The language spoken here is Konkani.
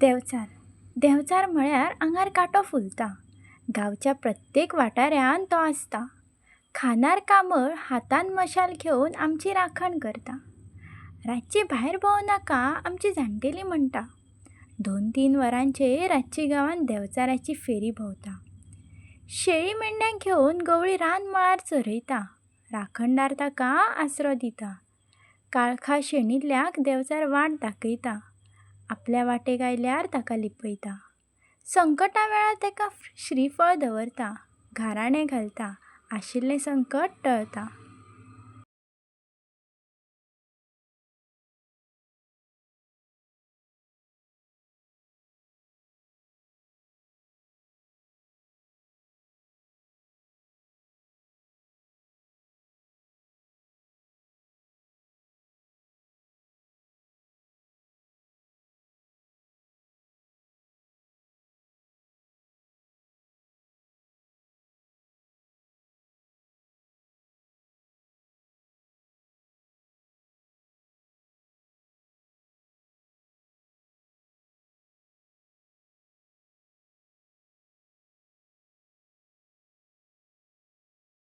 देंवचार देंवचार म्हळ्यार आंगार कांटो फुलता. गांवच्या प्रत्येक वाठारान तो आसता. खानार कांबळ हातान मशाल घेवन आमची राखण करता. रातची भायर भोंवनाका आमची जाणटेली म्हणटा. 2-3 वरांचेर रातची गांवांत देंवचाराची फेरी भोंवता. शेळी मेंढ्यांक घेवन गवळी रान मळार चरयता. राखणदार ताका आसरो दिता. काळखा शेणिल्ल्याक देंवचार वाट दाखयता. आपल्या वाटेक आयल्यार ताका लिपयता. संकटा वेळार ताका श्रीफळ दवरता. घाराणें घालता. आशिल्लें संकट टळता.